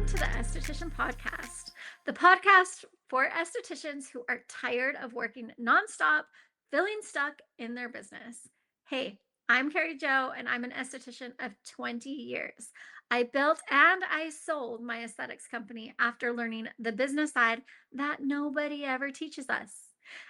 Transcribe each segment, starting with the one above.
to the Esthetician Podcast, the podcast for estheticians who are tired of working nonstop, feeling stuck in their business. Hey, I'm Kari Jo, and I'm an esthetician of 20 years. I built and I sold my aesthetics company after learning the business side that nobody ever teaches us.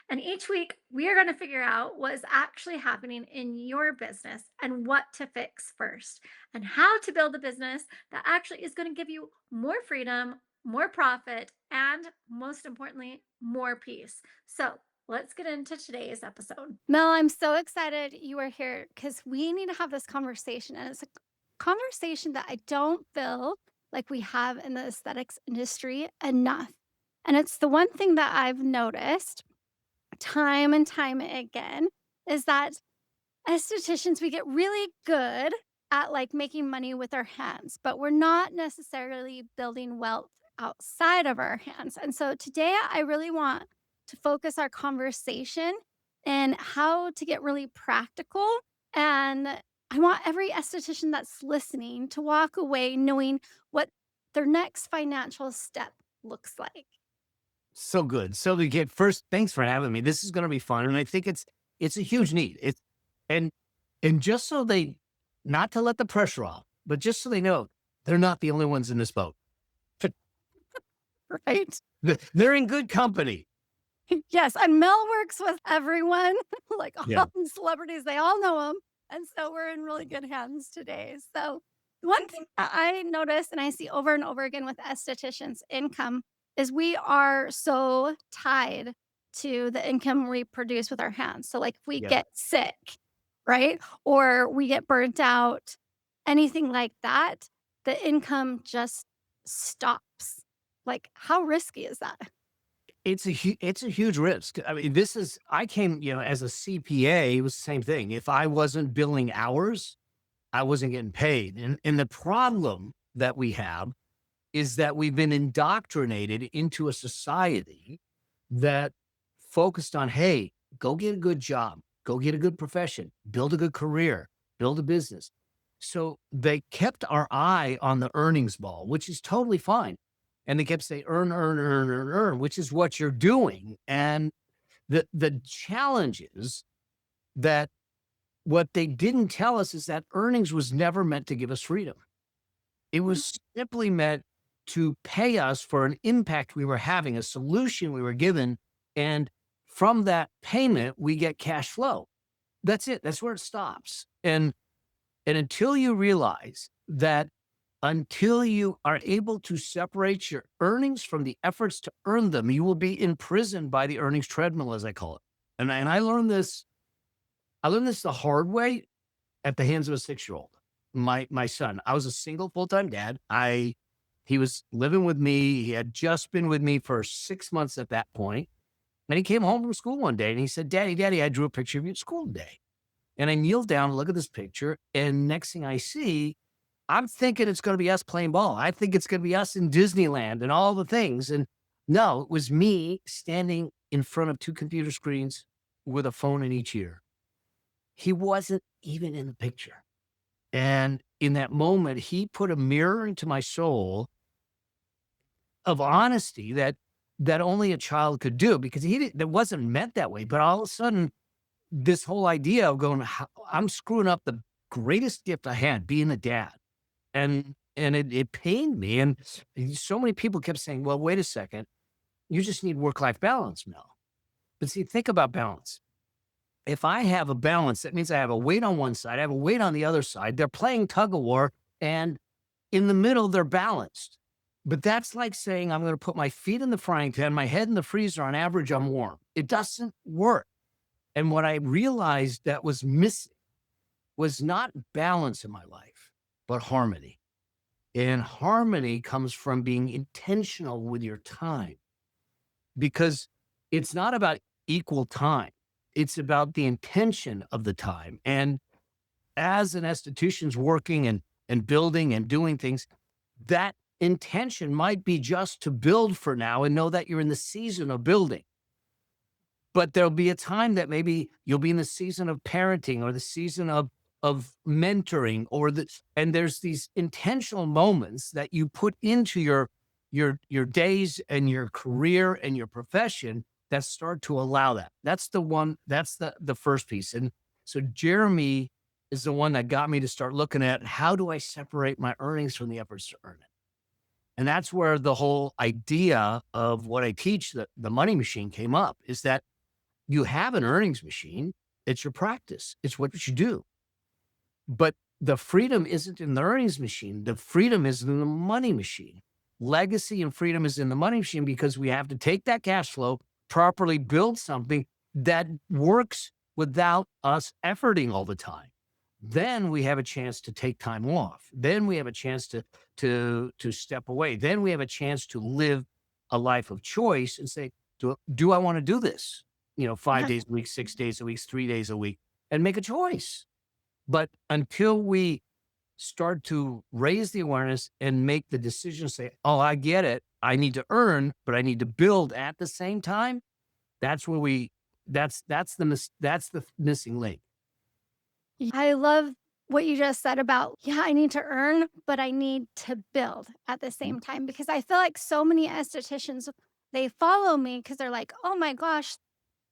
And each week, we are going to figure out what is actually happening in your business and what to fix first, and how to build a business that actually is going to give you more freedom, more profit, and most importantly, more peace. So let's get into today's episode. Mel, I'm so excited you are here because we need to have this conversation. And it's a conversation that I don't feel like we have in the aesthetics industry enough. And it's the one thing that I've noticed time and time again is that estheticians, we get really good at like making money with our hands, but we're not necessarily building wealth outside of our hands. And so today I really want to focus our conversation in how to get really practical. And I want every esthetician that's listening to walk away knowing what their next financial step looks like. So good. So to get first, thanks for having me. This is going to be fun, and I think it's a huge need. And and just so they, not to let the pressure off, but just so they know, they're not the only ones in this boat. Right. They're in good company. Yes. And Mel works with everyone, like all Yeah. the celebrities, they all know him. And so we're in really good hands today. So one thing that I notice and I see over and over again with estheticians' income is we are so tied to the income we produce with our hands. So like if we Yeah. get sick, right? Or we get burnt out, anything like that, the income just stops. Like how risky is that? It's a huge risk. I mean, I came, as a CPA, it was the same thing. If I wasn't billing hours, I wasn't getting paid. And the problem that we have is that we've been indoctrinated into a society that focused on, hey, go get a good job, go get a good profession, build a good career, build a business. So they kept our eye on the earnings ball, which is totally fine. And they kept saying, earn, which is what you're doing. And the challenge is that what they didn't tell us is that earnings was never meant to give us freedom. It was simply meant to pay us for an impact we were having, a solution we were given. And from that payment, we get cash flow. That's it. That's where it stops. And until you realize that, until you are able to separate your earnings from the efforts to earn them, you will be imprisoned by the earnings treadmill, as I call it. And I learned this. I learned this the hard way at the hands of a 6-year-old. My son. I was a single full-time dad. He was living with me. He had just been with me for 6 months at that point. And he came home from school one day and he said, Daddy, I drew a picture of you at school today. And I kneeled down and look at this picture. And next thing I see, I'm thinking it's going to be us playing ball. I think it's going to be us in Disneyland and all the things. And no, it was me standing in front of 2 computer screens with a phone in each ear. He wasn't even in the picture. And in that moment, he put a mirror into my soul of honesty that only a child could do, because that wasn't meant that way. But all of a sudden, this whole idea of going, I'm screwing up the greatest gift I had, being a dad. And it pained me. And so many people kept saying, well, wait a second, you just need work-life balance, Mel. But see, think about balance. If I have a balance, that means I have a weight on one side, I have a weight on the other side. They're playing tug of war, and in the middle, they're balanced. But that's like saying I'm going to put my feet in the frying pan, my head in the freezer. On average, I'm warm. It doesn't work. And what I realized that was missing was not balance in my life, but harmony. And harmony comes from being intentional with your time, because it's not about equal time. It's about the intention of the time. And as an esthetician's working and building and doing things, that intention might be just to build for now and know that you're in the season of building. But there'll be a time that maybe you'll be in the season of parenting or the season of of mentoring and there's these intentional moments that you put into your days and your career and your profession that start to allow that. That's the first piece. And so Jeremy is the one that got me to start looking at how do I separate my earnings from the efforts to earn it? And that's where the whole idea of what I teach, the money machine, came up, is that you have an earnings machine. It's your practice. It's what you do. But the freedom isn't in the earnings machine. The freedom is in the money machine. Legacy and freedom is in the money machine because we have to take that cash flow, properly build something that works without us efforting all the time. Then we have a chance to take time off. Then we have a chance to step away. Then we have a chance to live a life of choice and say, do I want to do this? 5 days a week, 6 days a week, 3 days a week, and make a choice. But until we start to raise the awareness and make the decision, say, oh, I get it. I need to earn, but I need to build at the same time. That's the missing link. I love what you just said about, yeah, I need to earn, but I need to build at the same time, because I feel like so many estheticians, they follow me because they're like, oh my gosh,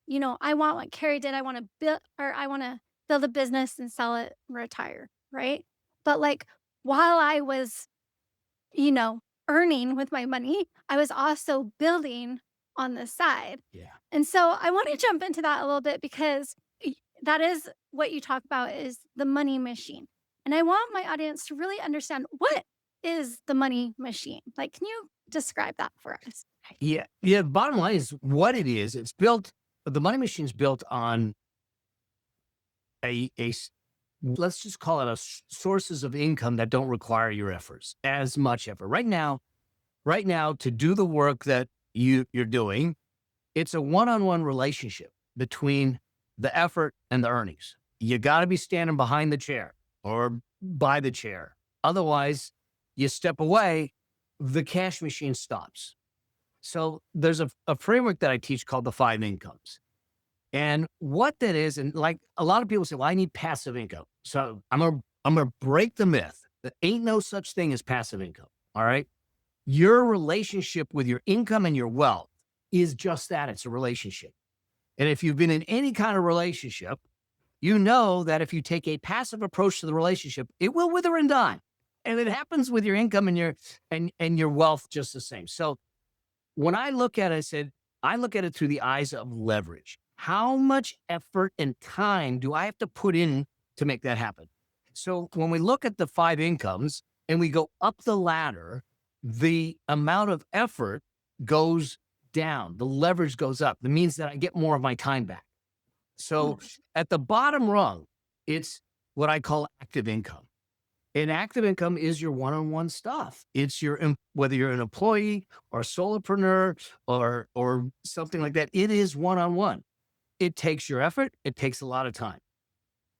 I want what Kari did. I want to build a business and sell it, retire. Right. But like, while I was, earning with my money, I was also building on the side. Yeah. And so I want to jump into that a little bit, because that is what you talk about, is the money machine. And I want my audience to really understand, what is the money machine? Like, can you describe that for us? Yeah. Yeah. Bottom line is what it is. The money machine's built on let's just call it sources of income that don't require your efforts, as much effort. Right now, to do the work that you're doing, it's a one-on-one relationship between the effort and the earnings. You got to be standing behind the chair or by the chair. Otherwise, you step away, the cash machine stops. So there's a framework that I teach called the 5 incomes. And what that is, and like a lot of people say, well, I need passive income. So I'm gonna break the myth. There ain't no such thing as passive income. All right. Your relationship with your income and your wealth is just that. It's a relationship. And if you've been in any kind of relationship, you know that if you take a passive approach to the relationship, it will wither and die. And it happens with your income and your wealth just the same. So when I look at it, I look at it through the eyes of leverage. How much effort and time do I have to put in to make that happen? So when we look at the 5 incomes and we go up the ladder, the amount of effort goes down. The leverage goes up. That means that I get more of my time back. So at the bottom rung, it's what I call active income. And active income is your one-on-one stuff. It's whether you're an employee or a solopreneur or something like that, it is one-on-one. It takes your effort. It takes a lot of time.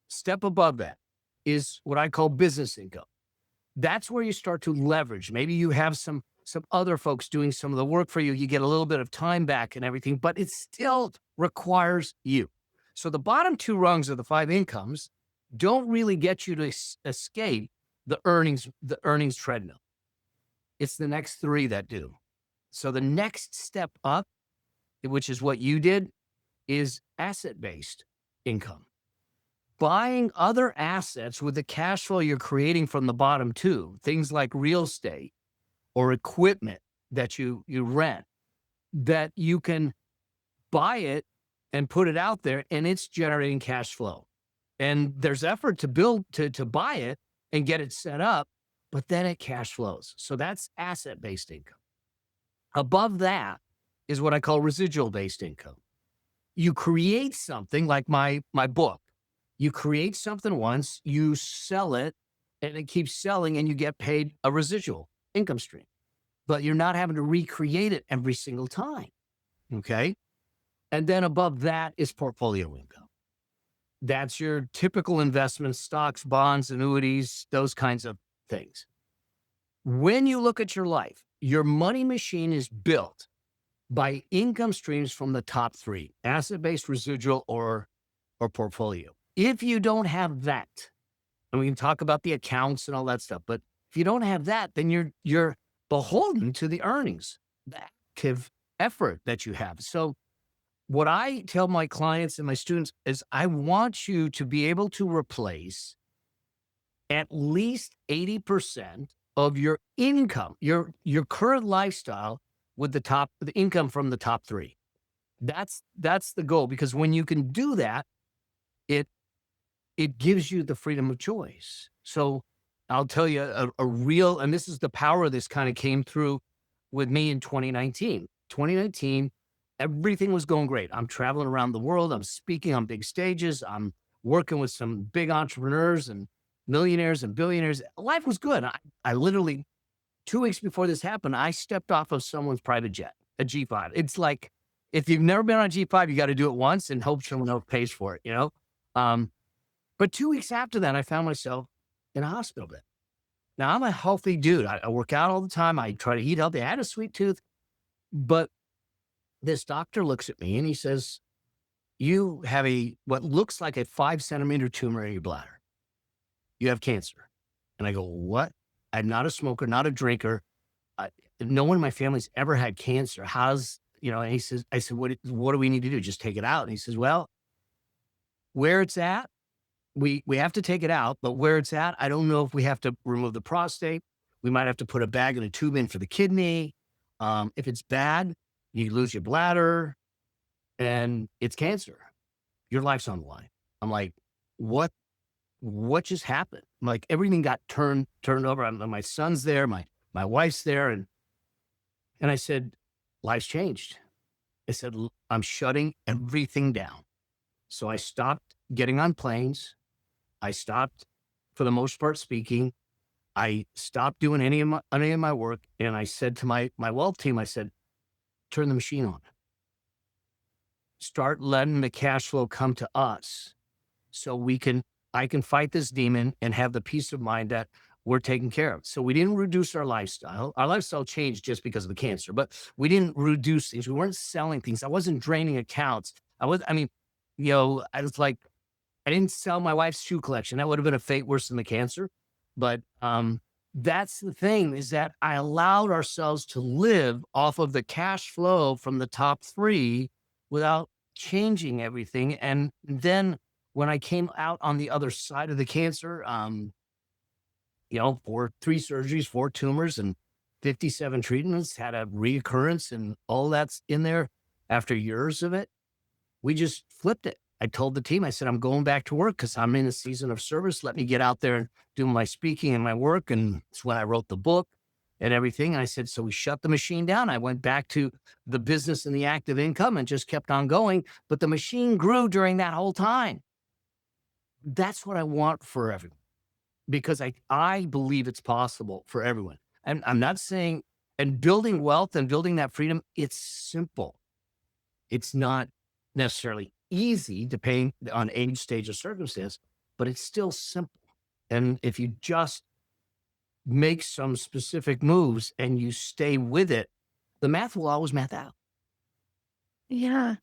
Step above that is what I call business income. That's where you start to leverage. Maybe you have some other folks doing some of the work for you. You get a little bit of time back and everything, but it still requires you. So the bottom 2 rungs of the 5 incomes don't really get you to escape the earnings treadmill. It's the next 3 that do. So the next step up, which is what you did, is asset-based income. Buying other assets with the cash flow you're creating from the bottom 2, things like real estate or equipment that you rent, that you can buy it and put it out there and it's generating cash flow. And there's effort to build, to buy it and get it set up, but then it cash flows. So that's asset-based income. Above that is what I call residual-based income. You create something like my book. You create something once, you sell it, and it keeps selling, and you get paid a residual income stream. But you're not having to recreate it every single time. Okay? And then above that is portfolio income. That's your typical investments, stocks, bonds, annuities, those kinds of things. When you look at your life, your money machine is built by income streams from the top 3, asset-based, residual, or portfolio. If you don't have that, and we can talk about the accounts and all that stuff. But if you don't have that, then you're beholden to the earnings, the active effort that you have. So what I tell my clients and my students is I want you to be able to replace at least 80% of your income, your current lifestyle with the income from the top three. That's the goal, because when you can do that, it it gives you the freedom of choice. So I'll tell you a real, and this is the power of this kind of came through with me in 2019. 2019, everything was going great. I'm traveling around the world. I'm speaking on big stages. I'm working with some big entrepreneurs and millionaires and billionaires. Life was good. I literally, 2 weeks before this happened, I stepped off of someone's private jet, a G5. It's like, if you've never been on a G5, you got to do it once and hope someone else pays for it. Um, but 2 weeks after that, I found myself in a hospital bed. Now, I'm a healthy dude. I work out all the time. I try to eat healthy. I had a sweet tooth, but this doctor looks at me and he says, "You have what looks like a 5 centimeter tumor in your bladder. You have cancer." And I go, "What?" I'm not a smoker, not a drinker. I, no one in my family's ever had cancer. And he says, I said, what do we need to do? Just take it out. And he says, "Well, where it's at, we have to take it out, but where it's at, I don't know if we have to remove the prostate. We might have to put a bag and a tube in for the kidney. If it's bad, you lose your bladder and it's cancer. Your life's on the line." I'm like, what just happened? I'm like, everything got turned over. My son's there, my wife's there, and I said, life's changed. I said, I'm shutting everything down. So I stopped getting on planes. I stopped, for the most part, speaking. I stopped doing any of my work. And I said to my wealth team, I said, turn the machine on. Start letting the cash flow come to us so I can fight this demon and have the peace of mind that we're taken care of. So we didn't reduce our lifestyle. Our lifestyle changed just because of the cancer, but we didn't reduce things. We weren't selling things. I wasn't draining accounts. I was like, I didn't sell my wife's shoe collection. That would have been a fate worse than the cancer. But that's the thing, is that I allowed ourselves to live off of the cash flow from the top three without changing everything. And then when I came out on the other side of the cancer, for 3 surgeries, 4 tumors, and 57 treatments, had a reoccurrence, and all that's in there after years of it, we just flipped it. I told the team, I said, I'm going back to work because I'm in a season of service. Let me get out there and do my speaking and my work. And it's when I wrote the book and everything. And I said, so we shut the machine down. I went back to the business and the active income and just kept on going. But the machine grew during that whole time. That's what I want for everyone, because I believe it's possible for everyone. And I'm not saying, and building wealth and building that freedom, it's simple. It's not necessarily easy depending on age, stage, or circumstance, but it's still simple. And if you just make some specific moves and you stay with it, the math will always math out. Yeah.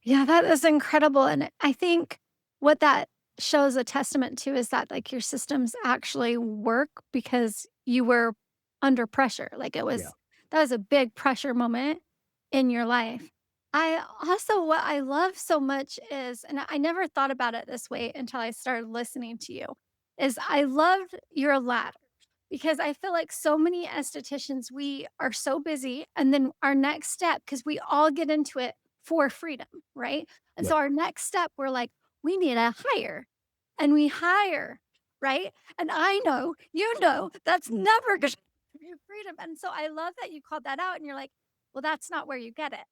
Yeah, that is incredible. And I think what that shows a testament to is that like your systems actually work because you were under pressure. Like Yeah. that was a big pressure moment in your life. I also, what I love so much is, and I never thought about it this way until I started listening to you, is I loved your ladder because I feel like so many estheticians, we are so busy. And then our next step, because we all get into it for freedom, right? And Right. so our next step, we're like, we need a hire and we hire, right? And I know, that's never going to give you freedom. And so I love that you called that out and you're like, well, that's not where you get it.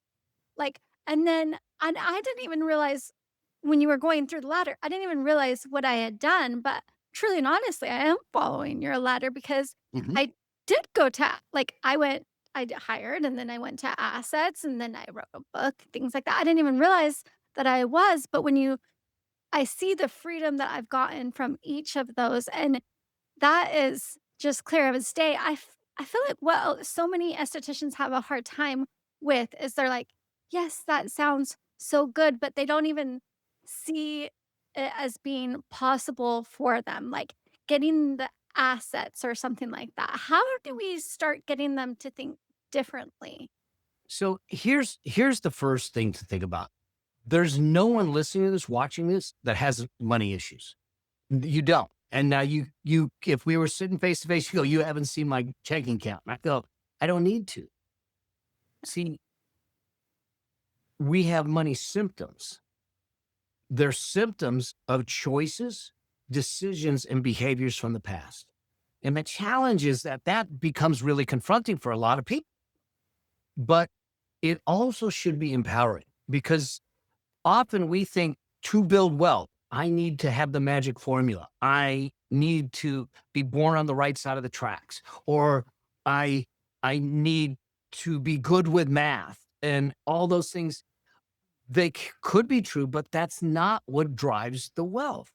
Like, and I didn't even realize when you were going through the ladder, I didn't even realize what I had done. But truly and honestly, I am following your ladder because Mhm. I did hired and then I went to assets and then I wrote a book, things like that. I didn't even realize that I was. But I see the freedom that I've gotten from each of those. And that is just clear as day. I feel like what so many estheticians have a hard time with is they're like, yes, that sounds so good, but they don't even see it as being possible for them. Like, getting the assets or something like that? How do we start getting them to think differently? So here's the first thing to think about. There's no one listening to this, watching this, that has money issues. You don't. And now if we were sitting face to face, you go, you haven't seen my checking account. And I go, I don't need to. See, we have money symptoms. They're symptoms of choices, decisions, and behaviors from the past. And the challenge is that becomes really confronting for a lot of people. But it also should be empowering, because often we think, to build wealth, I need to have the magic formula. I need to be born on the right side of the tracks, or I need to be good with math, and all those things. They could be true, but that's not what drives the wealth.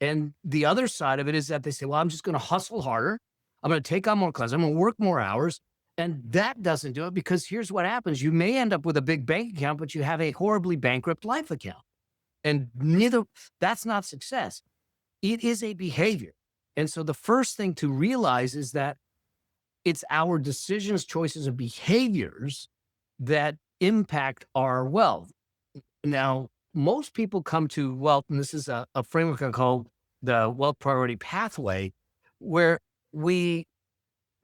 And the other side of it is that they say, well, I'm just going to hustle harder. I'm going to take on more clients. I'm going to work more hours. And that doesn't do it, because here's what happens. You may end up with a big bank account, but you have a horribly bankrupt life account. And that's not success. It is a behavior. And so the first thing to realize is that it's our decisions, choices, and behaviors that impact our wealth. Now, most people come to wealth, and this is a framework I call the wealth priority pathway, where we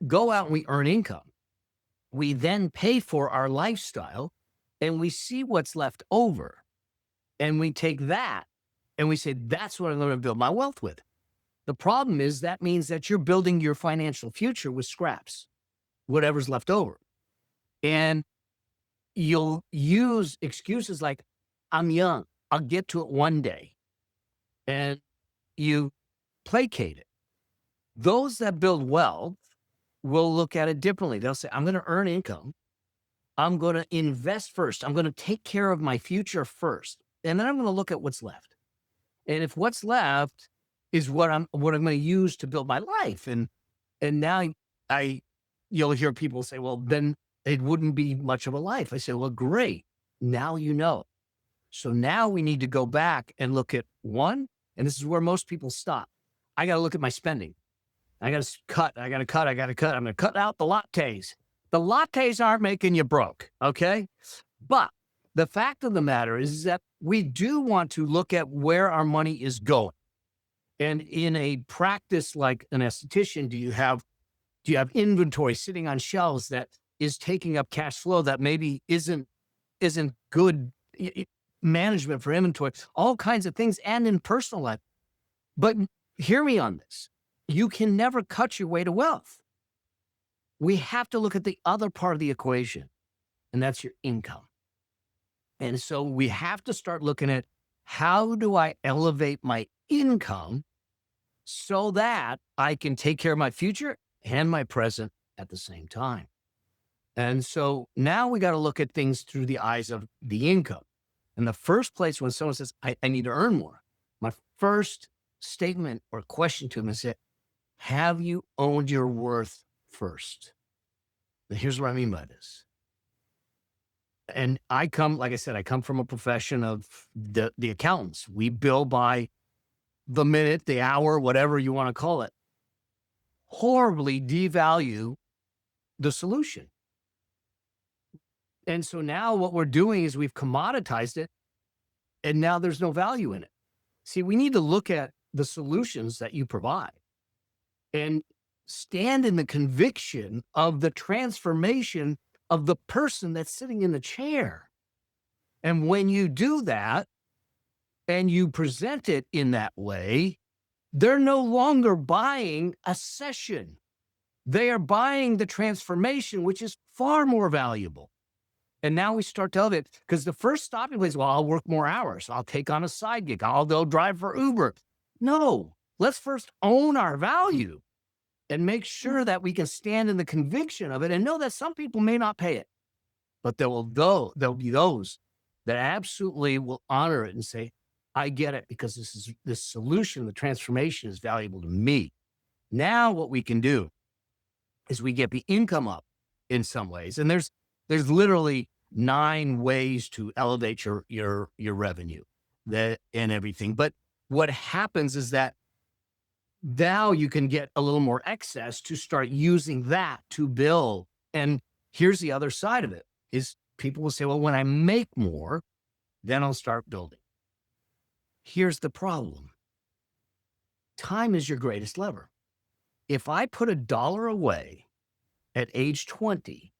go out and we earn income. We then pay for our lifestyle, and we see what's left over. And we take that and we say, that's what I'm going to build my wealth with. The problem is that means that you're building your financial future with scraps, whatever's left over. And you'll use excuses like, I'm young, I'll get to it one day. And you placate it. Those that build wealth will look at it differently. They'll say, I'm going to earn income. I'm going to invest first. I'm going to take care of my future first. And then I'm going to look at what's left. And if what's left is what I'm going to use to build my life. And now you'll hear people say, well, then it wouldn't be much of a life. I say, well, great. Now you know. So now we need to go back and look at one, and this is where most people stop. I got to look at my spending. I got to cut. I'm going to cut out the lattes. The lattes aren't making you broke, okay? But the fact of the matter is that we do want to look at where our money is going. And in a practice like an esthetician, do you have inventory sitting on shelves that is taking up cash flow that maybe isn't good management for inventory, all kinds of things, and in personal life. But hear me on this. You can never cut your way to wealth. We have to look at the other part of the equation, and that's your income. And so we have to start looking at, how do I elevate my income so that I can take care of my future and my present at the same time? And so now we got to look at things through the eyes of the income. In the first place, when someone says, I need to earn more, my first statement or question to them is, have you owned your worth first? And here's what I mean by this. And like I said, I come from a profession of the accountants. We bill by the minute, the hour, whatever you want to call it. Horribly devalue the solution. And so now what we're doing is we've commoditized it, and now there's no value in it. See, we need to look at the solutions that you provide and stand in the conviction of the transformation of the person that's sitting in the chair. And when you do that and you present it in that way, they're no longer buying a session. They are buying the transformation, which is far more valuable. And now we start to elevate, because the first stopping place, well, I'll work more hours. I'll take on a side gig. I'll go drive for Uber. No, let's first own our value and make sure that we can stand in the conviction of it and know that some people may not pay it, but there'll be those that absolutely will honor it and say, I get it, because this solution, the transformation, is valuable to me. Now what we can do is we get the income up in some ways. And there's literally 9 ways to elevate your revenue and everything. But what happens is that Now you can get a little more excess to start using that to build. And here's the other side of it is people will say, well, when I make more, then I'll start building. Here's the problem. Time is your greatest lever. If I put $1 away at age 20,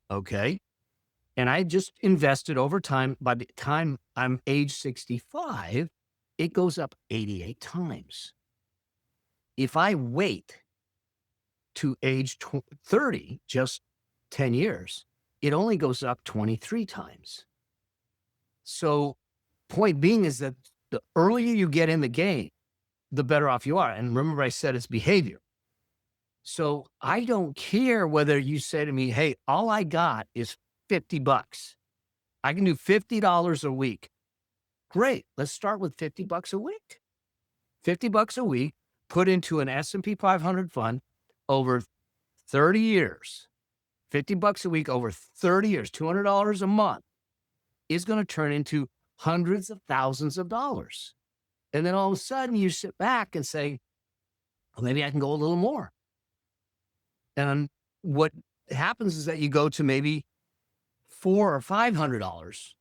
okay, and I just invested over time, by the time I'm age 65, it goes up 88 times. If I wait to age 30, just 10 years, it only goes up 23 times. So point being is that the earlier you get in the game, the better off you are. And remember I said it's behavior. So I don't care whether you say to me, hey, all I got is $50. I can do $50 a week. Great. Let's start with $50 a week. $50 a week, put into an S&P 500 fund over 30 years. $50 a week over 30 years, $200 a month is going to turn into hundreds of thousands of dollars. And then all of a sudden you sit back and say, well, maybe I can go a little more. And what happens is that you go to maybe $400 or $500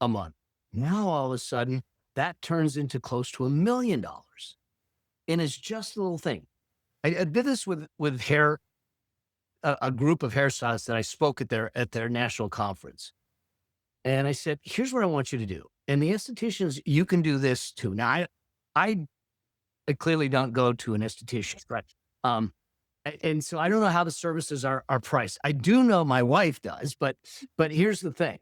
a month. Now, all of a sudden, that turns into close to $1 million. And it's just a little thing. I did this with hair, a group of hairstylists that I spoke at their national conference. And I said, here's what I want you to do. And the estheticians, you can do this too. Now, I clearly don't go to an esthetician, right? And so I don't know how the services are priced. I do know my wife does, but here's the thing.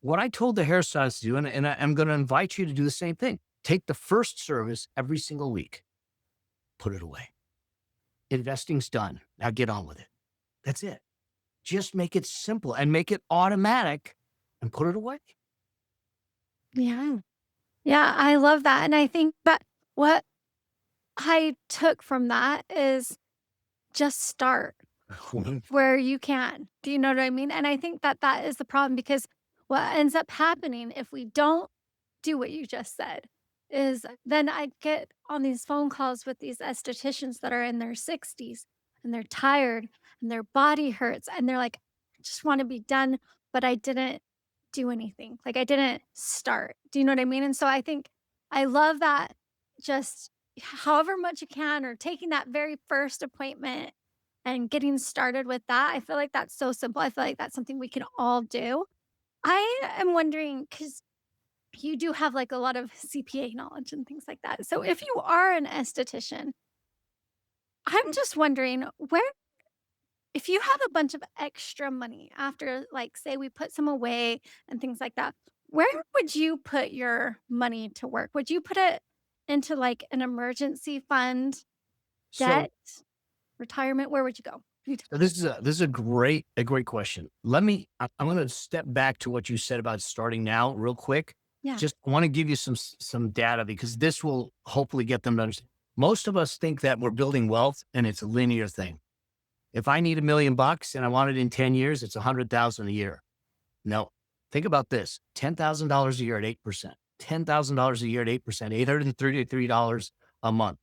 What I told the hairstylists to do, and I'm going to invite you to do the same thing. Take the first service every single week. Put it away. Investing's done. Now get on with it. That's it. Just make it simple and make it automatic and put it away. Yeah. Yeah, I love that. And I think that what I took from that is just start where you can. Do you know what I mean? And I think that that is the problem, because what ends up happening if we don't do what you just said is then I get on these phone calls with these estheticians that are in their 60s and they're tired and their body hurts and they're like, I just want to be done, but I didn't do anything. Like I didn't start. Do you know what I mean? And so I think I love that, just however much you can, or taking that very first appointment and getting started with that. I feel like that's so simple. I feel like that's something we can all do. I am wondering, because you do have like a lot of CPA knowledge and things like that. So if you are an esthetician, I'm just wondering where, if you have a bunch of extra money after, like, say we put some away and things like that, where would you put your money to work? Would you put it into like an emergency fund, So, debt, retirement? Where would you go? so this is a great question. I'm going to step back to what you said about starting now real quick. Yeah. Just want to give you some data, because this will hopefully get them to understand. Most of us think that we're building wealth and it's a linear thing. If I need $1 million and I want it in 10 years, it's 100,000 a year. No, think about this: $10,000 a year at 8%, $10,000 a year at 8%, $833 a month.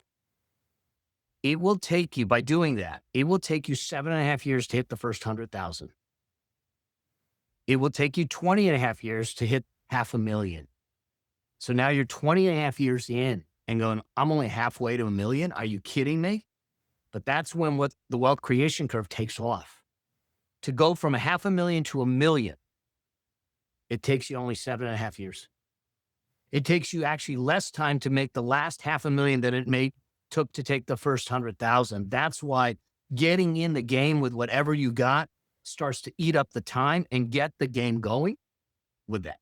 It will take you, by doing that, it will take you 7.5 years to hit the first 100,000. It will take you 20.5 years to hit $500,000. So now you're 20.5 years in and going, I'm only halfway to $1 million. Are you kidding me? But that's when what the wealth creation curve takes off. To go from $500,000 to $1 million, it takes you only 7.5 years. It takes you actually less time to make the last $500,000 than it took to take the first 100,000. That's why getting in the game with whatever you got starts to eat up the time and get the game going with that.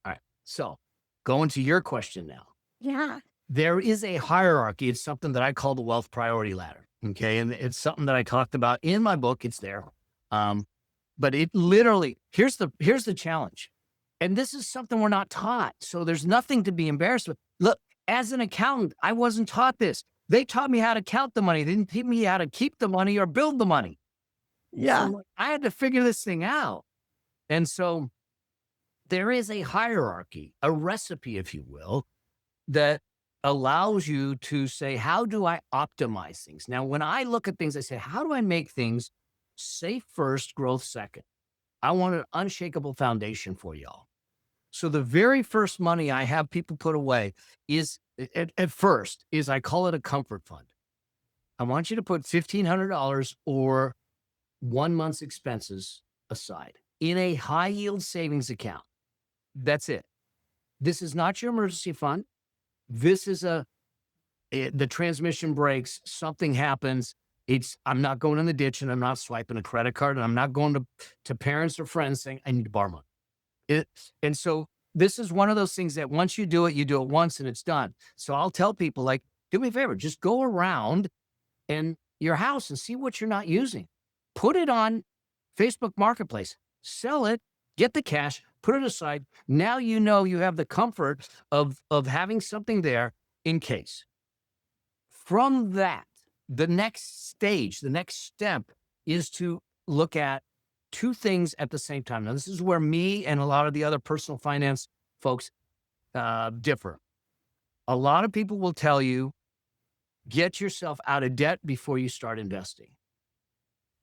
All right. So going to your question now. Yeah. There is a hierarchy. It's something that I call the wealth priority ladder. Okay. And it's something that I talked about in my book. It's there. But it literally, here's the challenge. And this is something we're not taught. So there's nothing to be embarrassed with. Look, as an accountant, I wasn't taught this. They taught me how to count the money. They didn't teach me how to keep the money or build the money. Yeah. So I had to figure this thing out. And so there is a hierarchy, a recipe, if you will, that allows you to say, how do I optimize things? Now, when I look at things, I say, how do I make things safe first, growth second? I want an unshakable foundation for y'all. So the very first money I have people put away is at first is I call it a comfort fund. I want you to put $1,500 or 1 month's expenses aside in a high yield savings account. That's it. This is not your emergency fund. This is the transmission breaks, something happens. I'm not going in the ditch and I'm not swiping a credit card and I'm not going to parents or friends saying, I need to borrow money. And so this is one of those things that once you do it once and it's done. So I'll tell people, like, do me a favor, just go around and your house and see what you're not using. Put it on Facebook Marketplace, sell it, get the cash, put it aside. Now you know you have the comfort of having something there in case. From that, the next stage, the next step is to look at two things at the same time. Now, this is where me and a lot of the other personal finance folks differ. A lot of people will tell you, get yourself out of debt before you start investing.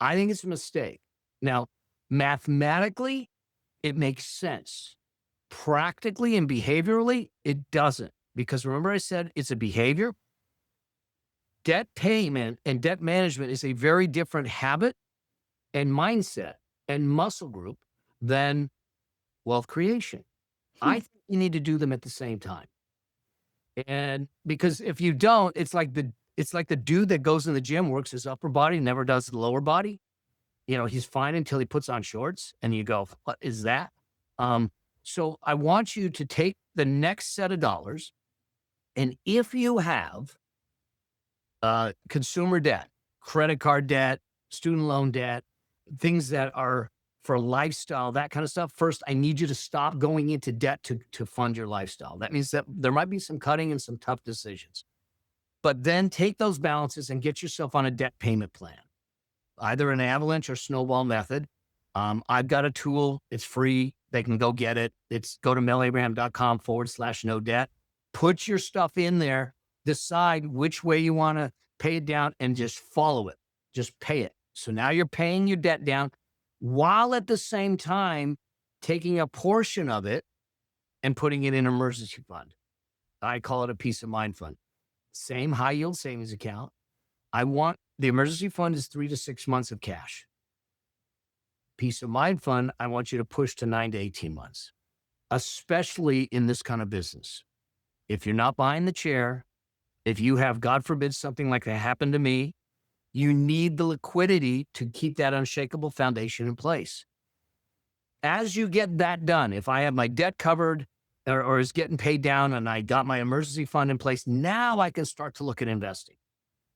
I think it's a mistake. Now, mathematically, it makes sense. Practically and behaviorally, it doesn't. Because remember I said it's a behavior? Debt payment and debt management is a very different habit and mindset and muscle group than wealth creation. I think you need to do them at the same time. And because if you don't, it's like the dude that goes in the gym, works his upper body, never does the lower body. You know, he's fine until he puts on shorts and you go, what is that? So I want you to take the next set of dollars. And if you have consumer debt, credit card debt, student loan debt, things that are for lifestyle, that kind of stuff, first, I need you to stop going into debt to fund your lifestyle. That means that there might be some cutting and some tough decisions. But then take those balances and get yourself on a debt payment plan, either an avalanche or snowball method. I've got a tool. It's free. They can go get it. Go to melabraham.com/no debt. Put your stuff in there. Decide which way you want to pay it down and just follow it. Just pay it. So now you're paying your debt down while at the same time taking a portion of it and putting it in an emergency fund. I call it a peace of mind fund. Same high yield savings account. The emergency fund is 3 to 6 months of cash. Peace of mind fund, I want you to push to 9 to 18 months, especially in this kind of business. If you're not buying the chair, if you have, God forbid, something like that happened to me, you need the liquidity to keep that unshakable foundation in place. As you get that done, if I have my debt covered or is getting paid down and I got my emergency fund in place, now I can start to look at investing.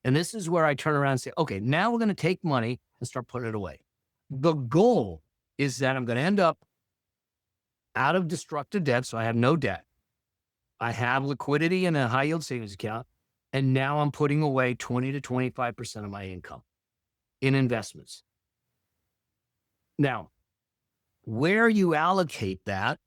And this is where I turn around and say, okay, now we're going to take money and start putting it away. The goal is that I'm going to end up out of destructive debt, so I have no debt. I have liquidity in a high yield savings account. And now I'm putting away 20 to 25% of my income in investments. Now, where you allocate that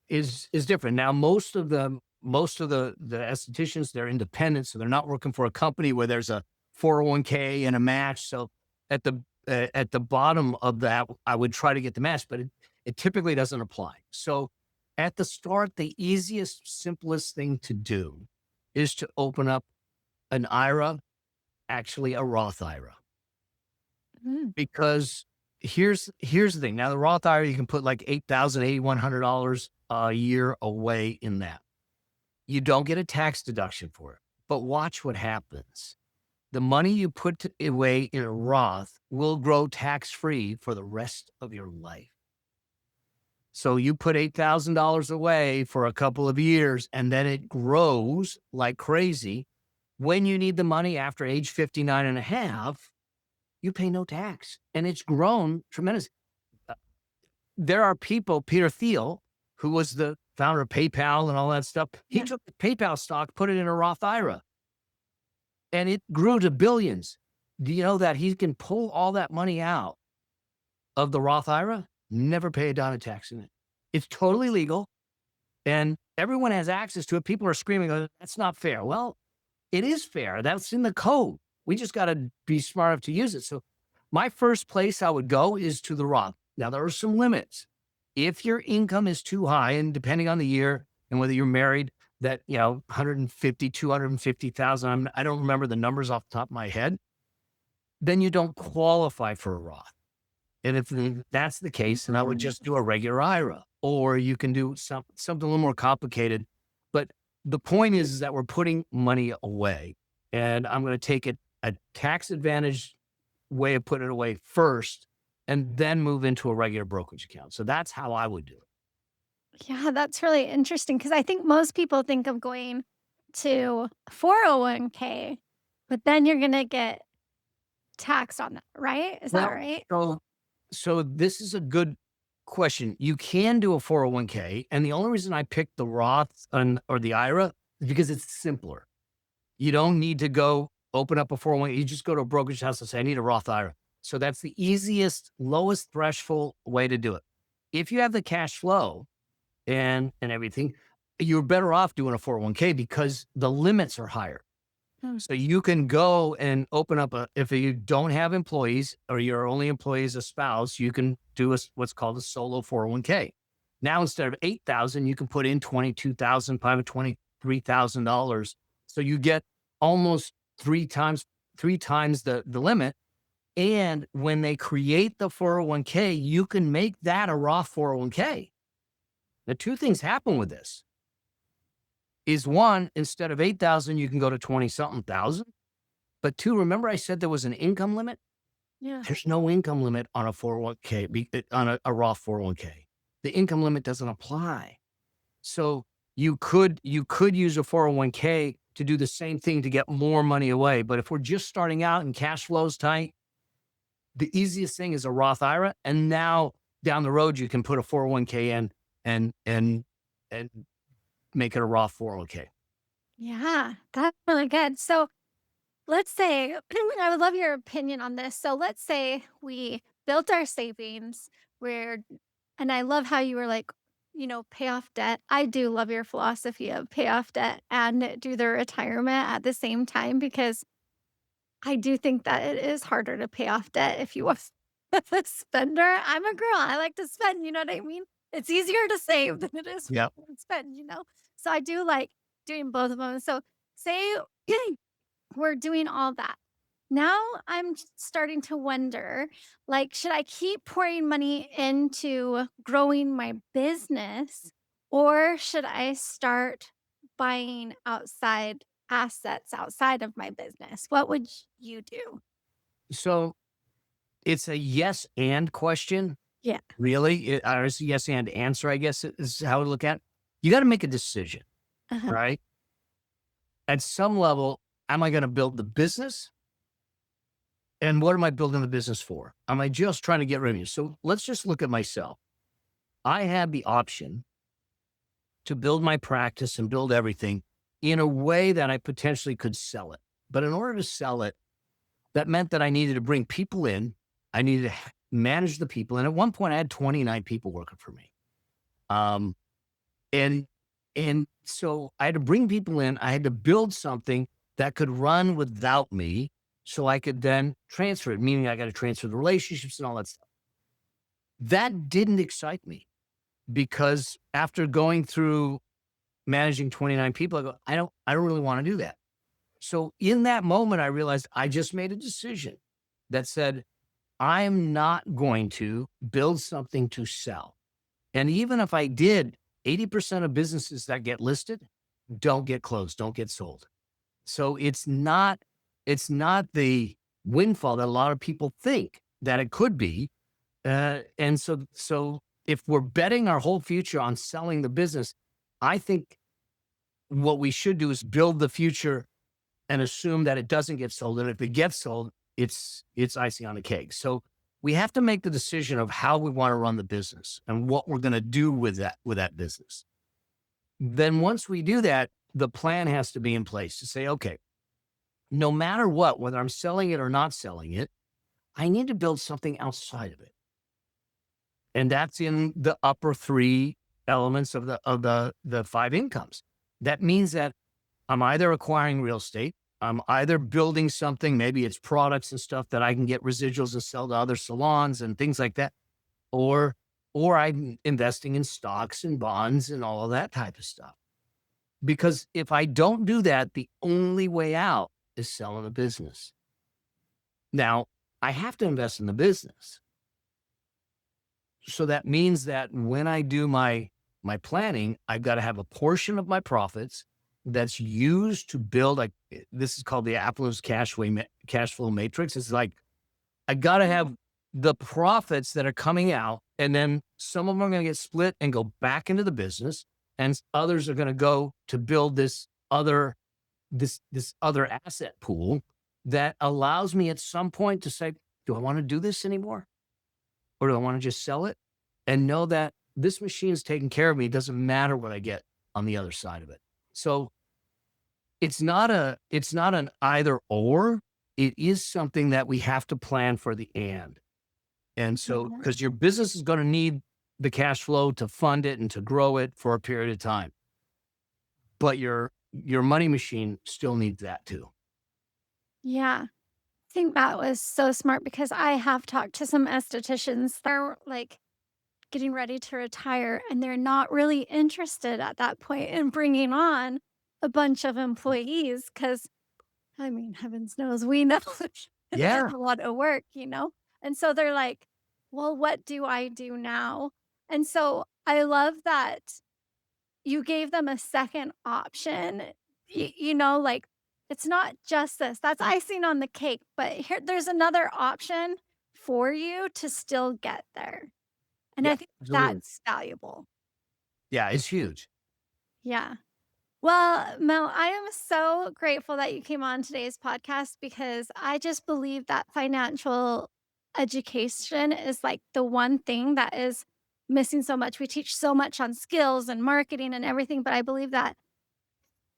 is different. Now, most of the estheticians, they're independent, so they're not working for a company where there's a 401k and a match. So at the bottom of that, I would try to get the match, but it typically doesn't apply. So at the start, the easiest, simplest thing to do is to open up an IRA, actually a Roth IRA. Because here's the thing. Now, the Roth IRA, you can put like $8,000, $8,100 a year away in that. You don't get a tax deduction for it, but watch what happens. The money you put away in a Roth will grow tax-free for the rest of your life. So you put $8,000 away for a couple of years, and then it grows like crazy. When you need the money after age 59 and a half, you pay no tax. And it's grown tremendously. There are people, Peter Thiel, who was the founder of PayPal and all that stuff, he took the PayPal stock, put it in a Roth IRA, and it grew to billions. Do you know that he can pull all that money out of the Roth IRA, never pay a dime of tax in it? It's totally legal. And everyone has access to it. People are screaming, "Oh, that's not fair." Well, it is fair. That's in the code. We just got to be smart enough to use it. So my first place I would go is to the Roth. Now, there are some limits. If your income is too high, and depending on the year and whether you're married, that, 150, 250,000, I don't remember the numbers off the top of my head, then you don't qualify for a Roth. And if that's the case, then I would just do a regular IRA, or you can do something a little more complicated. But the point is that we're putting money away, and I'm going to take it a tax advantage way of putting it away first, and then move into a regular brokerage account. So that's how I would do it. Yeah, that's really interesting because I think most people think of going to 401k, but then you're going to get taxed on that, right? Is that Well, right? so this is a good question. You can do a 401k, and the only reason I picked the Roth or the IRA is because it's simpler. You don't need to go open up a 401k. You just go to a brokerage house and say, "I need a Roth IRA." So that's the easiest, lowest threshold way to do it. If you have the cash flow and everything, you're better off doing a 401k because the limits are higher. Hmm. So you can go and open up if you don't have employees or your only employee is a spouse, you can do what's called a solo 401k. Now, instead of 8,000, you can put in 22,000, $23,000. So you get almost three times the limit. And when they create the 401k, you can make that a Roth 401k. The two things happen with this is, one, instead of 8,000, you can go to 20 something thousand. But two, remember I said there was an income limit? Yeah. There's no income limit on a 401k, on a Roth 401k. The income limit doesn't apply. So you could use a 401k to do the same thing to get more money away. But if we're just starting out and cash flow's tight, the easiest thing is a Roth IRA. And now down the road, you can put a 401k in and make it a Roth 401k. Yeah, that's really good. So let's say, I would love your opinion on this. So let's say we built our savings, and I love how you were like, pay off debt. I do love your philosophy of pay off debt and do the retirement at the same time because I do think that it is harder to pay off debt if you are a spender. I'm a girl. I like to spend, you know what I mean? It's easier to save than it is Yep. to spend. So I do like doing both of them. So say we're doing all that. Now I'm starting to wonder, like, should I keep pouring money into growing my business or should I start buying assets outside of my business? What would you do? So it's a yes and question. Yeah. Really? Or it's a yes and answer, I guess is how I look at it. You got to make a decision, Uh-huh. right? At some level, am I going to build the business? And what am I building the business for? Am I just trying to get revenue? So let's just look at myself. I had the option to build my practice and build everything in a way that I potentially could sell it. But in order to sell it, that meant that I needed to bring people in. I needed to manage the people. And at one point I had 29 people working for me. And so I had to bring people in. I had to build something that could run without me so I could then transfer it, meaning I got to transfer the relationships and all that stuff. That didn't excite me because after going through managing 29 people, I go, I don't really want to do that. So in that moment, I realized I just made a decision that said, I'm not going to build something to sell. And even if I did, 80% of businesses that get listed don't get closed, don't get sold. So it's not the windfall that a lot of people think that it could be. And so if we're betting our whole future on selling the business, I think what we should do is build the future and assume that it doesn't get sold. And if it gets sold, it's icing on the cake. So we have to make the decision of how we want to run the business and what we're going to do with that business. Then once we do that, the plan has to be in place to say, okay, no matter what, whether I'm selling it or not selling it, I need to build something outside of it. And that's in the upper three elements of the five incomes. That means that I'm either acquiring real estate, I'm either building something, maybe it's products and stuff that I can get residuals and sell to other salons and things like that, or I'm investing in stocks and bonds and all of that type of stuff. Because if I don't do that, the only way out is selling a business. Now, I have to invest in the business. So that means that when I do my planning, I've got to have a portion of my profits that's used to build, like, this is called the Apple's cash flow matrix. It's like, I got to have the profits that are coming out, and then some of them are going to get split and go back into the business, and others are going to go to build this other asset pool that allows me at some point to say, do I want to do this anymore? Or do I want to just sell it and know that this machine is taking care of me? It doesn't matter what I get on the other side of it. So it's not an either or. It is something that we have to plan for the and. And so, because your business is going to need the cash flow to fund it and to grow it for a period of time. But your money machine still needs that too. Yeah. I think that was so smart because I have talked to some estheticians that are like getting ready to retire and they're not really interested at that point in bringing on a bunch of employees because, I mean, heavens knows we know Yeah. it's a lot of work, you know? And so they're like, well, what do I do now? And so I love that you gave them a second option. You know, like it's not just this. That's icing on the cake, but there's another option for you to still get there. And Yeah, I think absolutely. that's valuable. Yeah, it's huge. Yeah. Well, Mel, I am so grateful that you came on today's podcast because I just believe that financial education is like the one thing that is missing so much. We teach so much on skills and marketing and everything, but I believe that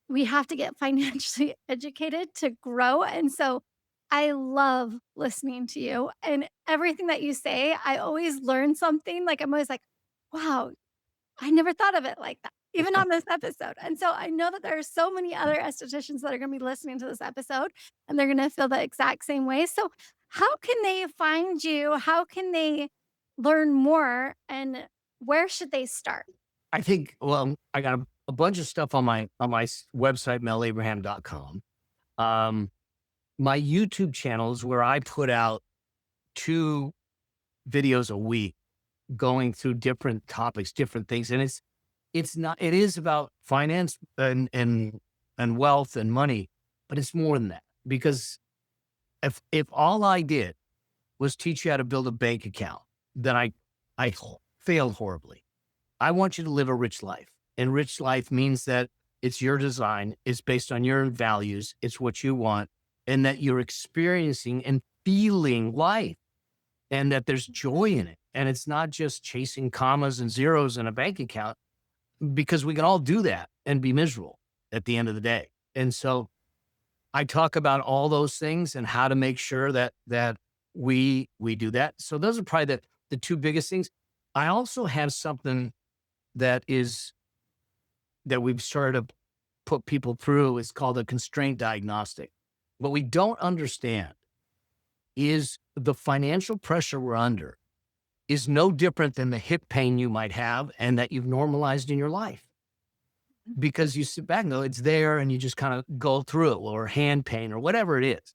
we have to get financially educated to grow. And so I love listening to you and everything that you say. I always learn something. Like I'm always like, wow, I never thought of it like that, even on this episode. And so I know that there are so many other estheticians that are going to be listening to this episode and they're going to feel the exact same way. So, how can they find you? How can they learn more? And where should they start? I think, well, I got a bunch of stuff on my website, melabraham.com. My YouTube channel is where I put out 2 videos a week going through different topics, different things. And it is about finance and wealth and money, but it's more than that. Because if all I did was teach you how to build a bank account, then I failed horribly. I want you to live a rich life. And rich life means that it's your design, it's based on your values, it's what you want, and that you're experiencing and feeling life, and that there's joy in it. And it's not just chasing commas and zeros in a bank account, because we can all do that and be miserable at the end of the day. And so I talk about all those things and how to make sure that we do that. So those are probably the 2 biggest things. I also have something that we've started to put people through. It's called a constraint diagnostic. What we don't understand is the financial pressure we're under is no different than the hip pain you might have and that you've normalized in your life. Because you sit back and go, it's there, and you just kind of go through it, or hand pain or whatever it is.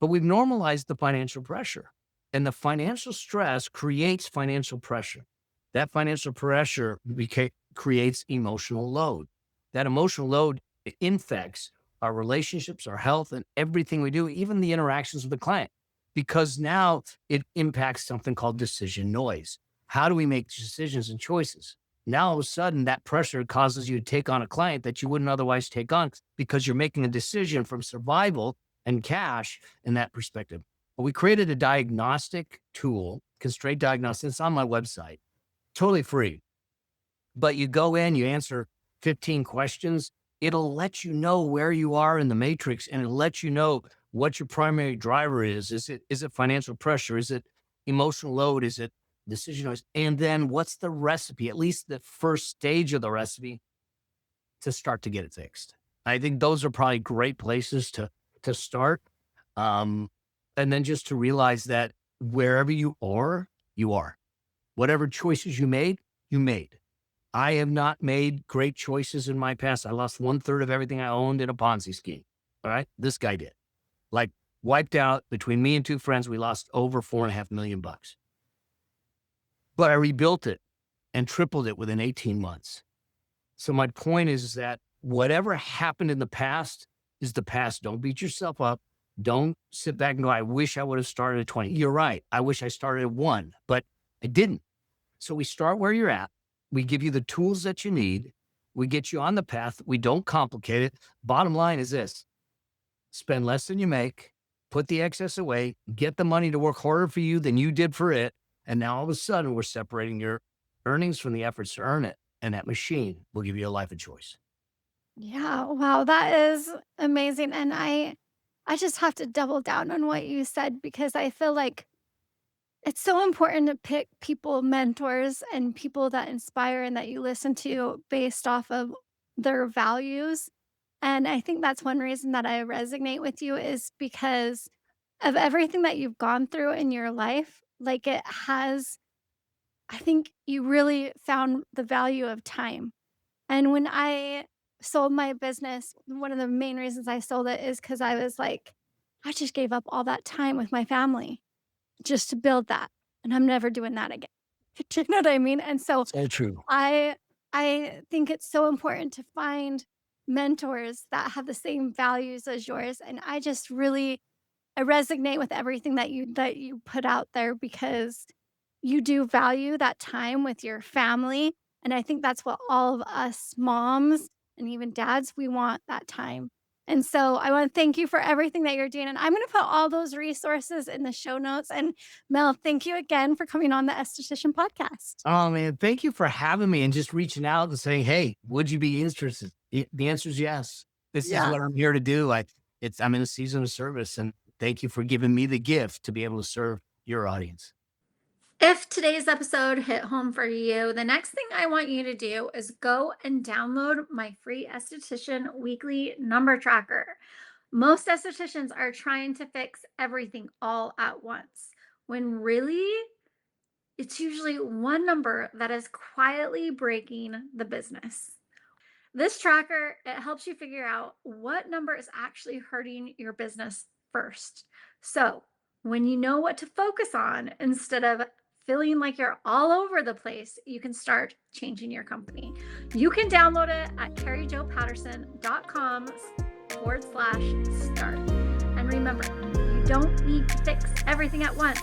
But we've normalized the financial pressure, and the financial stress creates financial pressure. That financial pressure creates emotional load. That emotional load infects our relationships, our health, and everything we do, even the interactions with the client, because now it impacts something called decision noise. How do we make decisions and choices? Now, all of a sudden, that pressure causes you to take on a client that you wouldn't otherwise take on because you're making a decision from survival and cash in that perspective. But we created a diagnostic tool, constraint diagnostic. It's on my website, totally free. But you go in, you answer 15 questions. It'll let you know where you are in the matrix, and it'll let you know what your primary driver is. Is it financial pressure? Is it emotional load? Is it decision noise. And then what's the recipe, at least the first stage of the recipe, to start to get it fixed? I think those are probably great places to start. And then just to realize that wherever you are, you are. Whatever choices you made, you made. I have not made great choices in my past. I lost 1/3 of everything I owned in a Ponzi scheme. All right. This guy did. Like, wiped out between me and two friends. We lost over $4.5 million. But I rebuilt it and tripled it within 18 months. So my point is that whatever happened in the past is the past. Don't beat yourself up. Don't sit back and go, I wish I would have started at 20. You're right. I wish I started at 1, but I didn't. So we start where you're at. We give you the tools that you need. We get you on the path. We don't complicate it. Bottom line is this: spend less than you make, put the excess away, get the money to work harder for you than you did for it. And now all of a sudden we're separating your earnings from the efforts to earn it. And that machine will give you a life of choice. Yeah, wow, that is amazing. And I just have to double down on what you said because I feel like it's so important to pick people, mentors, and people that inspire and that you listen to based off of their values. And I think that's one reason that I resonate with you is because of everything that you've gone through in your life. Like it has, I think you really found the value of time. And when I sold my business, one of the main reasons I sold it is because I was like, I just gave up all that time with my family just to build that. And I'm never doing that again. Do you know what I mean? And so So true. I think it's so important to find mentors that have the same values as yours. And I just really I resonate with everything that you put out there because you do value that time with your family. And I think that's what all of us moms and even dads, we want that time. And so I want to thank you for everything that you're doing. And I'm going to put all those resources in the show notes. And Mel, thank you again for coming on the Esthetician Podcast. Oh man, thank you for having me and just reaching out and saying, hey, would you be interested? The answer is yes. This is Yeah. what I'm here to do. I'm in a season of service, and thank you for giving me the gift to be able to serve your audience. If today's episode hit home for you, the next thing I want you to do is go and download my free esthetician weekly number tracker. Most estheticians are trying to fix everything all at once, when really it's usually one number that is quietly breaking the business. This tracker, it helps you figure out what number is actually hurting your business first. So when you know what to focus on, instead of feeling like you're all over the place, you can start changing your company. You can download it at karijopatterson.com/start. And remember, you don't need to fix everything at once.